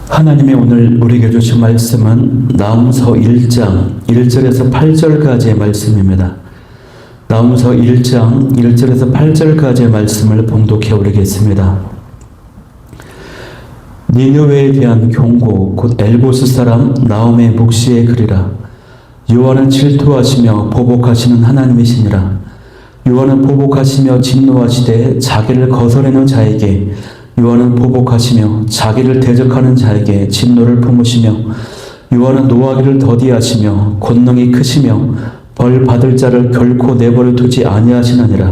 하나님이 오늘 우리에게 주신 말씀은 나훔서 1장 1절에서 8절까지의 말씀입니다. 나훔서 1장 1절에서 8절까지의 말씀을 봉독해 오르겠습니다. 니느웨에 대한 경고 곧 엘보스 사람 나홈의 묵시의 글이라. 여호와는 질투하시며 보복하시는 하나님이시니라. 여호와는 보복하시며 진노하시되 자기를 거스르는 자에게, 여호와는 보복하시며 자기를 대적하는 자에게 진노를 품으시며, 여호와는 노하기를 더디하시며 권능이 크시며 벌 받을 자를 결코 내버려 두지 아니하시느니라.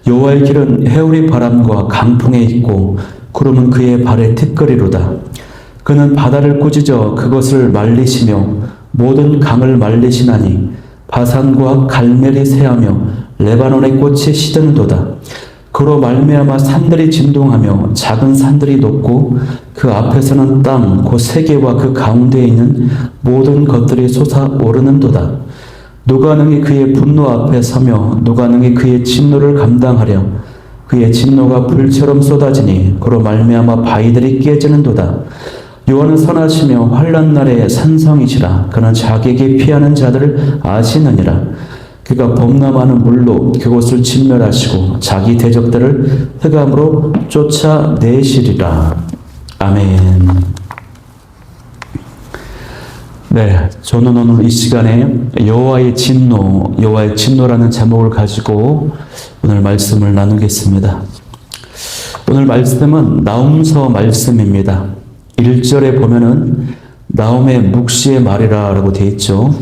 여호와의 길은 해오리 바람과 강풍에 있고 구름은 그의 발의 티끌이로다. 그는 바다를 꾸짖어 그것을 말리시며 모든 강을 말리시나니 바산과 갈멜이 새하며 레바논의 꽃이 시드는도다. 그로 말미암아 산들이 진동하며 작은 산들이 높고 그 앞에서는 땅 곧 세계와 그 가운데에 있는 모든 것들이 솟아오르는도다. 누가 능히 그의 분노 앞에 서며 누가 능히 그의 진노를 감당하려. 그의 진노가 불처럼 쏟아지니 그로 말미암아 바위들이 깨지는도다. 여호와는 선하시며 환난 날에 산성이시라. 그는 자기에게 피하는 자들을 아시느니라. 그가 범람하는 물로 그곳을 진멸하시고 자기 대적들을 흑암으로 쫓아내시리라. 아멘. 네, 저는 오늘 이 시간에 여호와의 진노라는 제목을 가지고 오늘 말씀을 나누겠습니다. 오늘 말씀은 나훔서 말씀입니다. 1절에 보면은 나홈의 묵시의 말이라 라고 되어 있죠.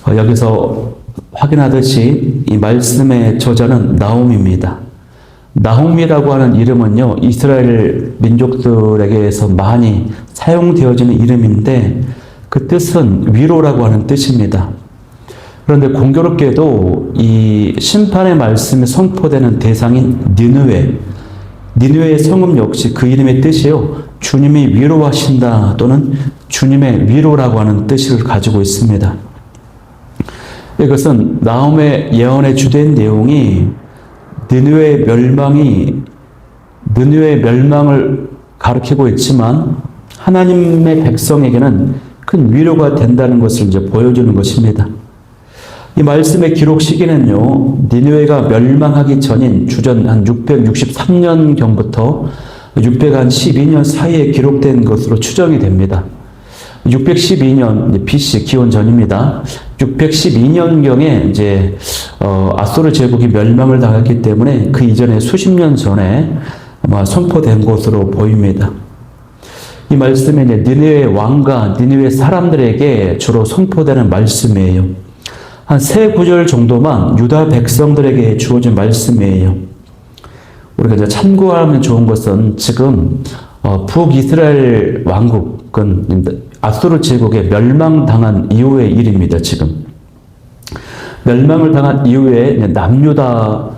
여기서 확인하듯이 이 말씀의 저자는 나홈입니다. 나홈이라고 하는 이름은요, 이스라엘 민족들에게서 많이 사용되어지는 이름인데 그 뜻은 위로라고 하는 뜻입니다. 그런데 공교롭게도 이 심판의 말씀이 선포되는 대상인 니느웨의 성읍 역시 그 이름의 뜻이요, 주님이 위로하신다 또는 주님의 위로라고 하는 뜻을 가지고 있습니다. 이것은 나홈의 예언의 주된 내용이 니느웨의 멸망을 가리키고 있지만 하나님의 백성에게는 큰 위로가 된다는 것을 이제 보여주는 것입니다. 이 말씀의 기록 시기는요, 니느웨가 멸망하기 전인 주전 한 663년경부터 612년 사이에 기록된 것으로 추정이 됩니다. 612년 BC 기원 전입니다. 612년경에 이제 아수르 제국이 멸망을 당했기 때문에 그 이전에 수십 년 전에 아마 선포된 것으로 보입니다. 이 말씀이 니느웨 왕과 니느웨 사람들에게 주로 선포되는 말씀이에요. 한 세 구절 정도만 유다 백성들에게 주어진 말씀이에요. 우리가 이제 참고하면 좋은 것은 지금 북이스라엘 왕국은 아수르 제국에 멸망당한 이후의 일입니다. 지금 멸망을 당한 이후에 남유다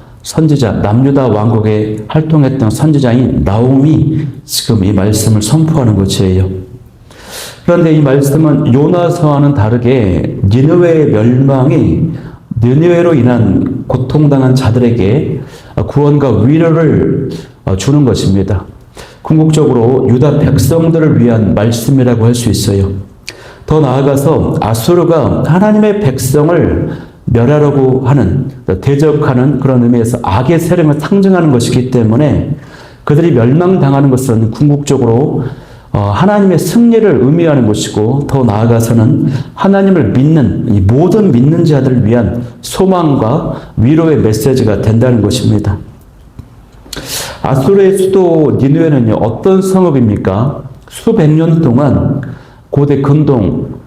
왕국에 활동했던 선지자인 나홈이 지금 이 말씀을 선포하는 것이에요. 그런데 이 말씀은 요나서와는 다르게 니느웨의 멸망이 니느웨로 인한 고통당한 자들에게 구원과 위로를 주는 것입니다. 궁극적으로 유다 백성들을 위한 말씀이라고 할 수 있어요. 더 나아가서 아수르가 하나님의 백성을 멸하려고 하는, 대적하는 그런 의미에서 악의 세력을 상징하는 것이기 때문에 그들이 멸망당하는 것은 궁극적으로 하나님의 승리를 의미하는 것이고, 더 나아가서는 하나님을 믿는 이 모든 믿는 자들을 위한 소망과 위로의 메시지가 된다는 것입니다. 아수르의 수도 니느웨는요, 어떤 성읍입니까? 수백 년 동안 고대 근동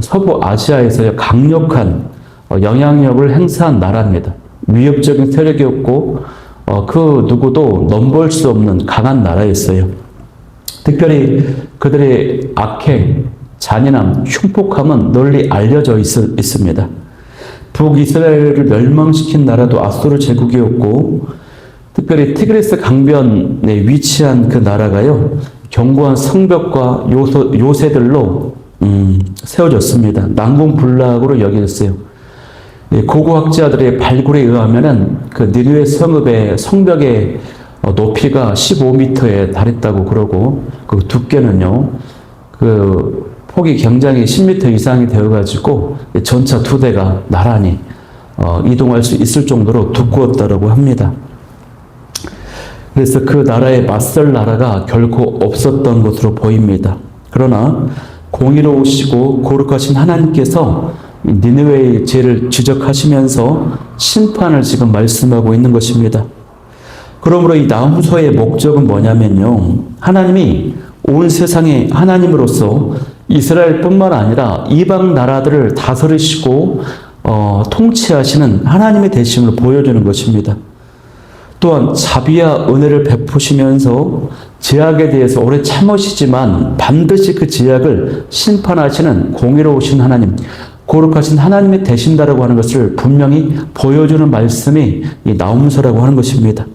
서부 아시아에서 강력한 영향력을 행사한 나라입니다. 위협적인 세력이었고 그 누구도 넘볼 수 없는 강한 나라였어요. 특별히 그들의 악행, 잔인함, 흉폭함은 널리 알려져 있습니다. 북이스라엘을 멸망시킨 나라도 아수르 제국이었고, 특별히 티그리스 강변에 위치한 그 나라가요, 견고한 성벽과 요새들로 세워졌습니다. 난공불락으로 여겨졌어요. 고고학자들의 발굴에 의하면은 그 니느웨 성읍의 성벽에 높이가 15m에 달했다고 그러고 그 두께는요 그 폭이 굉장히 10m 이상이 되어가지고 전차 2대가 나란히 이동할 수 있을 정도로 두꺼웠다고 합니다. 그래서 그 나라에 맞설 나라가 결코 없었던 것으로 보입니다. 그러나 공의로우시고 거룩하신 하나님께서 니느웨의 죄를 지적하시면서 심판을 지금 말씀하고 있는 것입니다. 그러므로 이 나훔서의 목적은 뭐냐면요. 하나님이 온 세상의 하나님으로서 이스라엘뿐만 아니라 이방 나라들을 다스리시고 통치하시는 하나님의 되심을 보여주는 것입니다. 또한 자비와 은혜를 베푸시면서 죄악에 대해서 오래 참으시지만 반드시 그 죄악을 심판하시는 공의로우신 하나님, 거룩하신 하나님이 되신다라고 하는 것을 분명히 보여주는 말씀이 이 나훔서라고 하는 것입니다.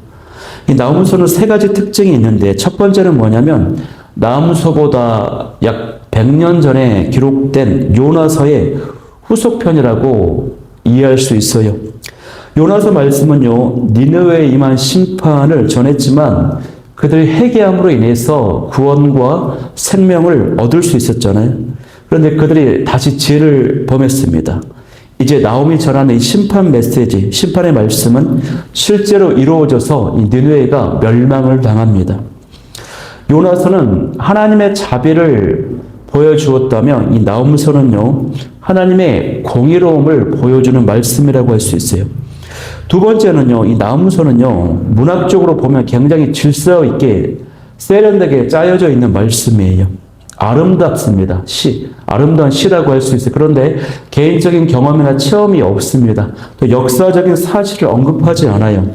이 나훔서는 3가지 특징이 있는데 첫 번째는 뭐냐면 나훔서보다 약 100년 전에 기록된 요나서의 후속편이라고 이해할 수 있어요. 요나서 말씀은요, 니느웨에 임한 심판을 전했지만 그들이 회개함으로 인해서 구원과 생명을 얻을 수 있었잖아요. 그런데 그들이 다시 죄를 범했습니다. 이제 나홈이 전하는 이 심판 메시지, 심판의 말씀은 실제로 이루어져서 이 니느웨가 멸망을 당합니다. 요나서는 하나님의 자비를 보여주었다면 이 나훔서는요, 하나님의 공의로움을 보여주는 말씀이라고 할 수 있어요. 두 번째는요, 이 나훔서는요, 문학적으로 보면 굉장히 질서 있게 세련되게 짜여져 있는 말씀이에요. 아름답습니다. 아름다운 시라고 할 수 있어요. 그런데 개인적인 경험이나 체험이 없습니다. 또 역사적인 사실을 언급하지 않아요.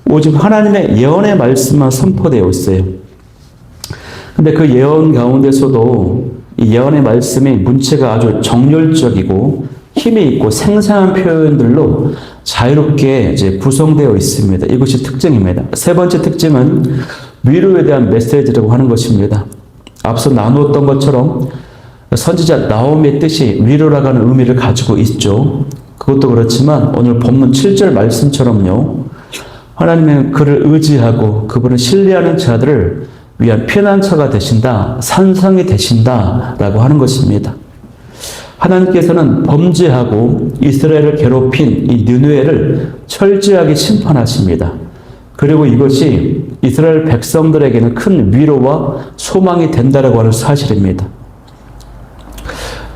오직 하나님의 예언의 말씀만 선포되어 있어요. 근데 그 예언 가운데서도 이 예언의 말씀이 문체가 아주 정열적이고 힘이 있고 생생한 표현들로 자유롭게 이제 구성되어 있습니다. 이것이 특징입니다. 세 번째 특징은 위로에 대한 메시지라고 하는 것입니다. 앞서 나누었던 것처럼 선지자 나홈의 뜻이 위로라고 하는 의미를 가지고 있죠. 그것도 그렇지만 오늘 본문 7절 말씀처럼요. 하나님은 그를 의지하고 그분을 신뢰하는 자들을 위한 피난처가 되신다, 산성이 되신다라고 하는 것입니다. 하나님께서는 범죄하고 이스라엘을 괴롭힌 이 느느웨를 철저하게 심판하십니다. 그리고 이것이 이스라엘 백성들에게는 큰 위로와 소망이 된다라고 하는 사실입니다.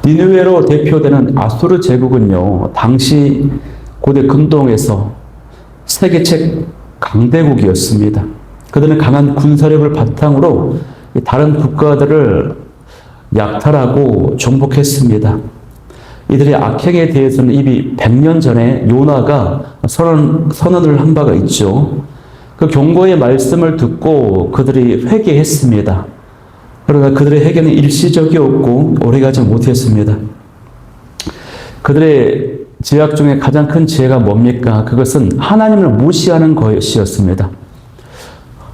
니느웨로 대표되는 아수르 제국은요, 당시 고대 근동에서 세계 최강대국이었습니다. 그들은 강한 군사력을 바탕으로 다른 국가들을 약탈하고 정복했습니다. 이들의 악행에 대해서는 이미 100년 전에 요나가 선언을 한 바가 있죠. 그 경고의 말씀을 듣고 그들이 회개했습니다. 그러나 그들의 회개는 일시적이었고 오래가지 못했습니다. 그들의 죄악 중에 가장 큰 죄가 뭡니까? 그것은 하나님을 무시하는 것이었습니다.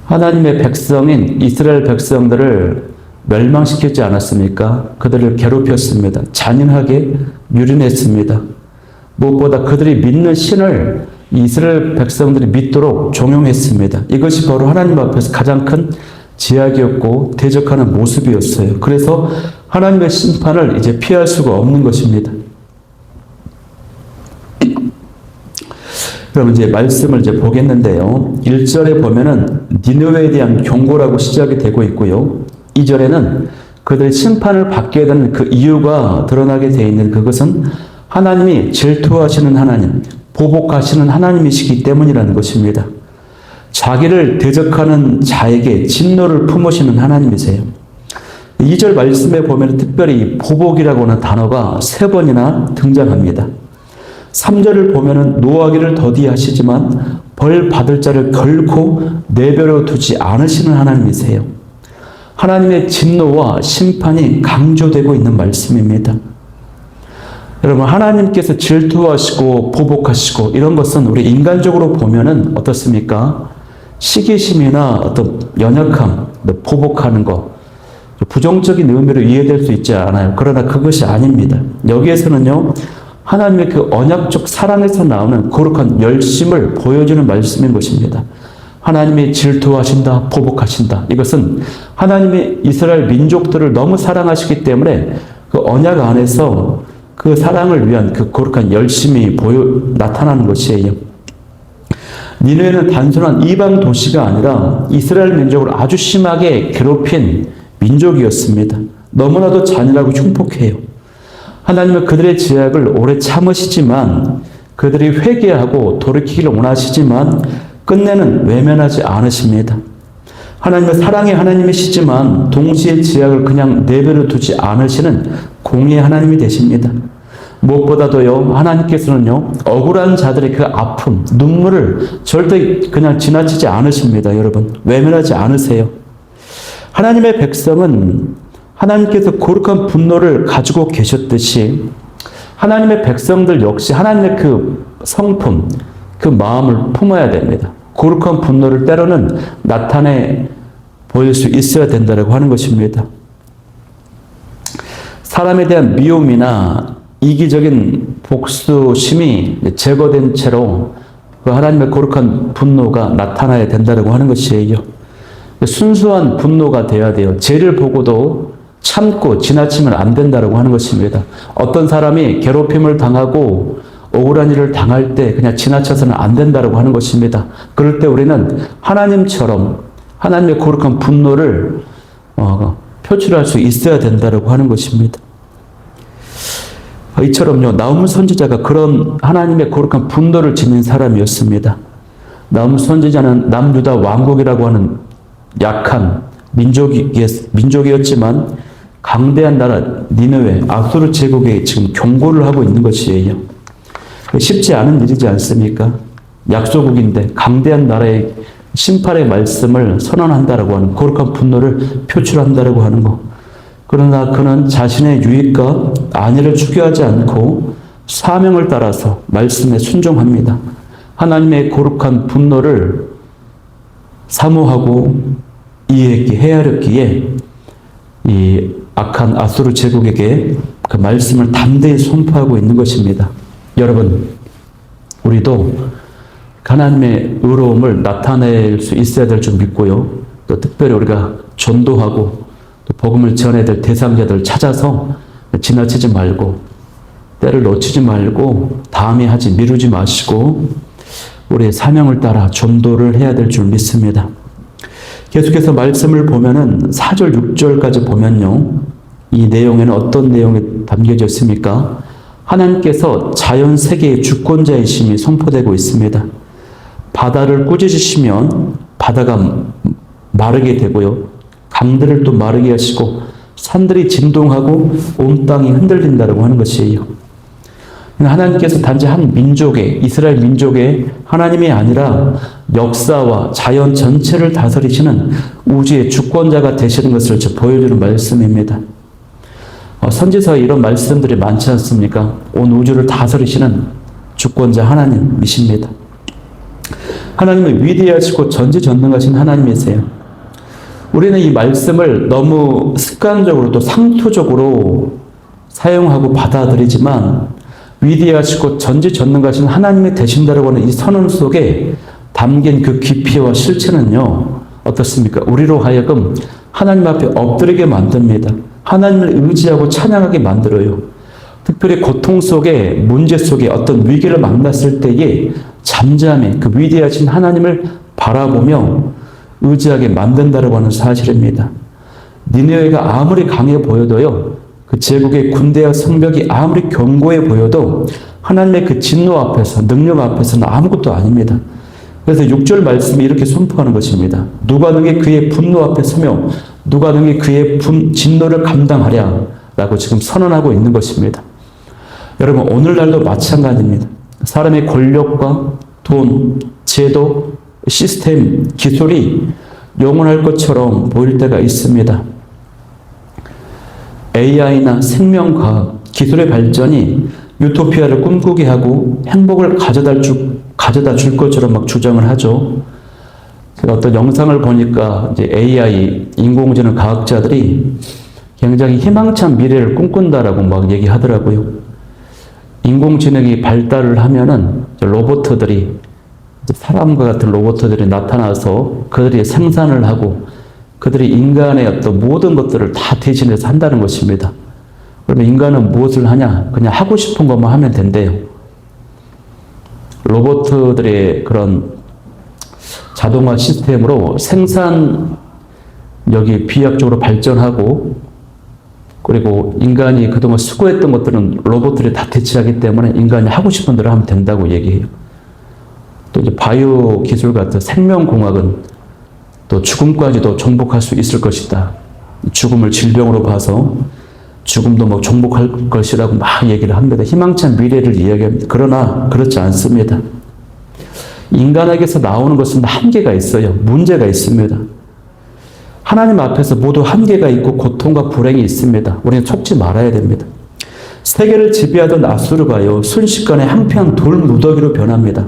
하나님의 백성인 이스라엘 백성들을 멸망시키지 않았습니까? 그들을 괴롭혔습니다. 잔인하게 유린했습니다. 무엇보다 그들이 믿는 신을 이스라엘 백성들이 믿도록 종용했습니다. 이것이 바로 하나님 앞에서 가장 큰 제약이었고 대적하는 모습이었어요. 그래서 하나님의 심판을 이제 피할 수가 없는 것입니다. 그럼 이제 말씀을 이제 보겠는데요. 1절에 보면은 니느웨에 대한 경고라고 시작이 되고 있고요. 2절에는 그들의 심판을 받게 되는 그 이유가 드러나게 되어 있는 그것은 하나님이 질투하시는 하나님, 보복하시는 하나님이시기 때문이라는 것입니다. 자기를 대적하는 자에게 진노를 품으시는 하나님이세요. 2절 말씀에 보면 특별히 보복이라고 하는 단어가 3번이나 등장합니다. 3절을 보면은 노하기를 더디하시지만 벌 받을 자를 결코 내버려 두지 않으시는 하나님이세요. 하나님의 진노와 심판이 강조되고 있는 말씀입니다. 여러분, 하나님께서 질투하시고 보복하시고 이런 것은 우리 인간적으로 보면은 어떻습니까? 시기심이나 어떤 연약함, 보복하는 것, 부정적인 의미로 이해될 수 있지 않아요. 그러나 그것이 아닙니다. 여기에서는요, 하나님의 그 언약적 사랑에서 나오는 거룩한 열심을 보여주는 말씀인 것입니다. 하나님이 질투하신다, 보복하신다. 이것은 하나님의 이스라엘 민족들을 너무 사랑하시기 때문에 그 언약 안에서 그 사랑을 위한 그 거룩한 열심이 나타나는 것이에요. 니느웨는 단순한 이방 도시가 아니라 이스라엘 민족을 아주 심하게 괴롭힌 민족이었습니다. 너무나도 잔인하고 흉폭해요. 하나님은 그들의 죄악을 오래 참으시지만 그들이 회개하고 돌이키기를 원하시지만 끝내는 외면하지 않으십니다. 하나님은 사랑의 하나님이시지만 동시에 죄악을 그냥 내버려 두지 않으시는 공의의 하나님이 되십니다. 무엇보다도요, 하나님께서는요, 억울한 자들의 그 아픔, 눈물을 절대 그냥 지나치지 않으십니다, 여러분. 외면하지 않으세요. 하나님의 백성은 하나님께서 거룩한 분노를 가지고 계셨듯이 하나님의 백성들 역시 하나님의 그 성품, 그 마음을 품어야 됩니다. 거룩한 분노를 때로는 나타내 보일 수 있어야 된다고 하는 것입니다. 사람에 대한 미움이나 이기적인 복수심이 제거된 채로 그 하나님의 거룩한 분노가 나타나야 된다고 하는 것이에요. 순수한 분노가 되어야 돼요. 죄를 보고도 참고 지나치면 안 된다고 하는 것입니다. 어떤 사람이 괴롭힘을 당하고 억울한 일을 당할 때 그냥 지나쳐서는 안 된다고 하는 것입니다. 그럴 때 우리는 하나님처럼 하나님의 거룩한 분노를 표출할 수 있어야 된다고 하는 것입니다. 이처럼요, 나훔 선지자가 그런 하나님의 거룩한 분노를 지닌 사람이었습니다. 나훔 선지자는 남유다 왕국이라고 하는 약한 민족이었지만 강대한 나라 니느웨 아수르 제국에 지금 경고를 하고 있는 것이에요. 쉽지 않은 일이지 않습니까? 약소국인데 강대한 나라의 심판의 말씀을 선언한다라고 하는 거룩한 분노를 표출한다라고 하는 것. 그러나 그는 자신의 유익과 안위를 추구하지 않고 사명을 따라서 말씀에 순종합니다. 하나님의 거룩한 분노를 사모하고 이해했기에 헤아렸기에 이 악한 아수르 제국에게 그 말씀을 담대히 선포하고 있는 것입니다. 여러분, 우리도 하나님의 의로움을 나타낼 수 있어야 될 줄 믿고요. 또 특별히 우리가 전도하고 또 복음을 전해야 될 대상자들을 찾아서 지나치지 말고 때를 놓치지 말고 다음에 하지 미루지 마시고 우리의 사명을 따라 전도를 해야 될 줄 믿습니다. 계속해서 말씀을 보면은 4절, 6절까지 보면요. 이 내용에는 어떤 내용이 담겨져 있습니까? 하나님께서 자연 세계의 주권자이심이 선포되고 있습니다. 바다를 꾸짖으시면 바다가 마르게 되고요. 강들을 또 마르게 하시고 산들이 진동하고 온 땅이 흔들린다고 하는 것이에요. 하나님께서 단지 한 민족의, 이스라엘 민족의 하나님이 아니라 역사와 자연 전체를 다스리시는 우주의 주권자가 되시는 것을 보여주는 말씀입니다. 선지서에 이런 말씀들이 많지 않습니까? 온 우주를 다스리시는 주권자 하나님이십니다. 하나님은 위대하시고 전지전능하신 하나님이세요. 우리는 이 말씀을 너무 습관적으로 또 상투적으로 사용하고 받아들이지만 위대하시고 전지전능하신 하나님이 되신다라고 하는 이 선언 속에 담긴 그 깊이와 실체는요, 어떻습니까? 우리로 하여금 하나님 앞에 엎드리게 만듭니다. 하나님을 의지하고 찬양하게 만들어요. 특별히 고통 속에, 문제 속에 어떤 위기를 만났을 때에 잠잠히 그 위대하신 하나님을 바라보며 의지하게 만든다라고 하는 사실입니다. 니느웨가 아무리 강해 보여도요, 그 제국의 군대와 성벽이 아무리 견고해 보여도 하나님의 그 진노 앞에서, 능력 앞에서는 아무것도 아닙니다. 그래서 6절 말씀이 이렇게 선포하는 것입니다. 누가 능히 그의 분노 앞에 서며 누가 능히 그의 진노를 감당하랴 라고 지금 선언하고 있는 것입니다. 여러분, 오늘날도 마찬가지입니다. 사람의 권력과 돈, 제도, 시스템, 기술이 영원할 것처럼 보일 때가 있습니다. AI나 생명과학, 기술의 발전이 유토피아를 꿈꾸게 하고 행복을 가져다 줄 것처럼 막 주장을 하죠. 제가 어떤 영상을 보니까 이제 AI, 인공지능 과학자들이 굉장히 희망찬 미래를 꿈꾼다라고 막 얘기하더라고요. 인공지능이 발달을 하면은 로봇들이 사람과 같은 로봇들이 나타나서 그들이 생산을 하고 그들이 인간의 어떤 모든 것들을 다 대신해서 한다는 것입니다. 그러면 인간은 무엇을 하냐? 그냥 하고 싶은 것만 하면 된대요. 로봇들의 그런 자동화 시스템으로 생산력이 비약적으로 발전하고 그리고 인간이 그동안 수고했던 것들은 로봇들이 다 대체하기 때문에 인간이 하고 싶은 대로 하면 된다고 얘기해요. 또 이제 바이오 기술 같은 생명공학은 또 죽음까지도 정복할 수 있을 것이다. 죽음을 질병으로 봐서 죽음도 뭐 정복할 것이라고 막 얘기를 합니다. 희망찬 미래를 이야기합니다. 그러나 그렇지 않습니다. 인간에게서 나오는 것은 한계가 있어요. 문제가 있습니다. 하나님 앞에서 모두 한계가 있고 고통과 불행이 있습니다. 우리는 속지 말아야 됩니다. 세계를 지배하던 아수르가요, 순식간에 황폐한 돌무더기로 변합니다.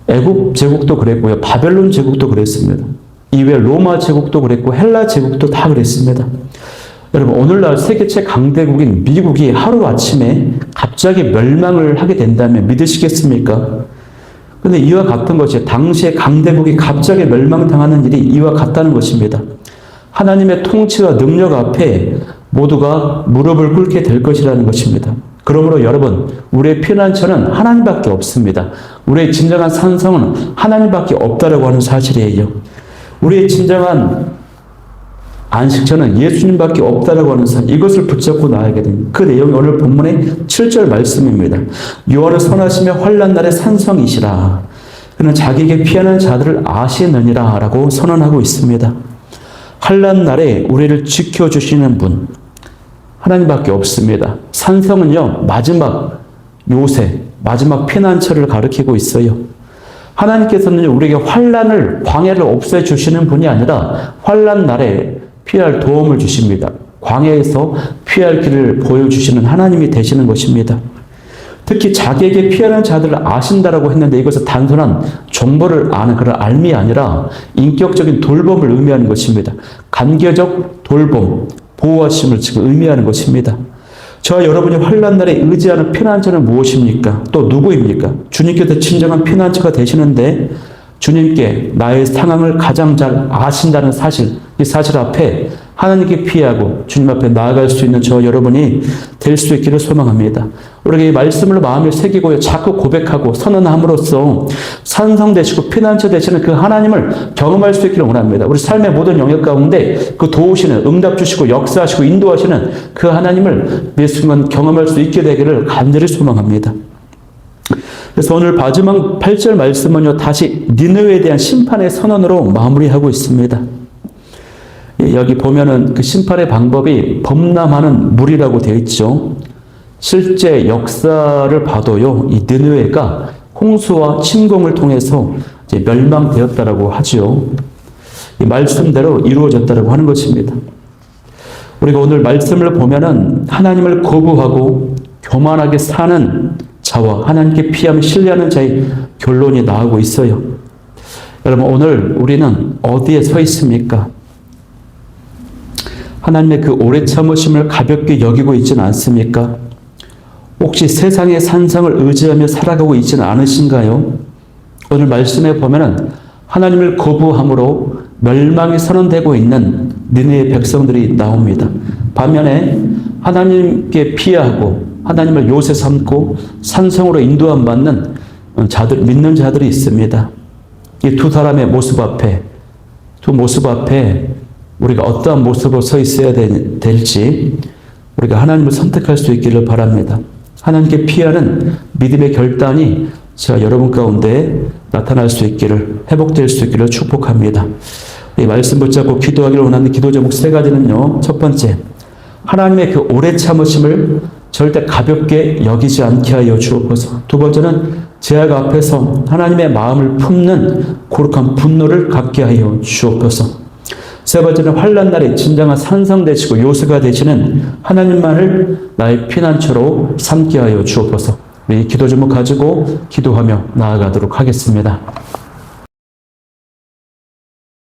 애굽 제국도 그랬고요, 바벨론 제국도 그랬습니다. 이외 로마 제국도 그랬고 헬라 제국도 다 그랬습니다. 여러분, 오늘날 세계 최강대국인 미국이 하루아침에 갑자기 멸망을 하게 된다면 믿으시겠습니까? 근데 이와 같은 것이 당시의 강대국이 갑자기 멸망당하는 일이 이와 같다는 것입니다. 하나님의 통치와 능력 앞에 모두가 무릎을 꿇게 될 것이라는 것입니다. 그러므로 여러분, 우리의 피난처는 하나님밖에 없습니다. 우리의 진정한 산성은 하나님밖에 없다라고 하는 사실이에요. 우리의 진정한 안식처는 예수님밖에 없다라고 하는 사실, 이것을 붙잡고 나아가게 됩니다. 그 내용이 오늘 본문의 7절 말씀입니다. 여호와는 선하시며 환난 날에 산성이시라. 그는 자기에게 피하는 자들을 아시느니라 라고 선언하고 있습니다. 환난 날에 우리를 지켜주시는 분, 하나님밖에 없습니다. 산성은요, 마지막 요새, 마지막 피난처를 가리키고 있어요. 하나님께서는 우리에게 환난을, 광야를 없애주시는 분이 아니라 환난 날에 피할 도움을 주십니다. 광야에서 피할 길을 보여주시는 하나님이 되시는 것입니다. 특히 자기에게 피하는 자들을 아신다라고 했는데 이것은 단순한 정보를 아는 그런 알미 아니라 인격적인 돌봄을 의미하는 것입니다. 간계적 돌봄, 보호하심을 지금 의미하는 것입니다. 저와 여러분이 환난 날에 의지하는 피난처는 무엇입니까? 또 누구입니까? 주님께서 진정한 피난처가 되시는데 주님께 나의 상황을 가장 잘 아신다는 사실, 이 사실 앞에 하나님께 피하고 주님 앞에 나아갈 수 있는 저 여러분이 될 수 있기를 소망합니다. 우리에게 이 말씀을 마음에 새기고 자꾸 고백하고 선언함으로써 산성되시고 피난처 되시는 그 하나님을 경험할 수 있기를 원합니다. 우리 삶의 모든 영역 가운데 그 도우시는, 응답 주시고 역사하시고 인도하시는 그 하나님을 매 순간 경험할 수 있게 되기를 간절히 소망합니다. 그래서 오늘 마지막 8절 말씀은요, 다시 니느웨에 대한 심판의 선언으로 마무리하고 있습니다. 여기 보면은 그 심판의 방법이 범람하는 물이라고 되어 있죠. 실제 역사를 봐도요, 이 니느웨가 홍수와 침공을 통해서 이제 멸망되었다라고 하죠. 이 말씀대로 이루어졌다라고 하는 것입니다. 우리가 오늘 말씀을 보면은 하나님을 거부하고 교만하게 사는 자와 하나님께 피하며 신뢰하는 자의 결론이 나오고 있어요. 여러분, 오늘 우리는 어디에 서 있습니까? 하나님의 그 오래 참으심을 가볍게 여기고 있지는 않습니까? 혹시 세상의 산성을 의지하며 살아가고 있지는 않으신가요? 오늘 말씀에 보면은 하나님을 거부함으로 멸망이 선언되고 있는 니느웨 백성들이 나옵니다. 반면에 하나님께 피하고 하나님을 요새 삼고 산성으로 인도함 받는 자들, 믿는 자들이 있습니다. 이 두 사람의 모습 앞에, 두 모습 앞에 우리가 어떠한 모습으로 서 있어야 될지 우리가 하나님을 선택할 수 있기를 바랍니다. 하나님께 피하는 믿음의 결단이 제가 여러분 가운데 나타날 수 있기를, 회복될 수 있기를 축복합니다. 이 말씀 붙잡고 기도하기를 원하는 기도 제목 3가지는요. 첫 번째, 하나님의 그 오래 참으심을 절대 가볍게 여기지 않게 하여 주옵소서. 두 번째는 제약 앞에서 하나님의 마음을 품는 거룩한 분노를 갖게 하여 주옵소서. 세 번째는 환난 날에 진정한 산성 되시고 요새가 되시는 하나님만을 나의 피난처로 삼게 하여 주옵소서. 우리 기도 제목 가지고 기도하며 나아가도록 하겠습니다.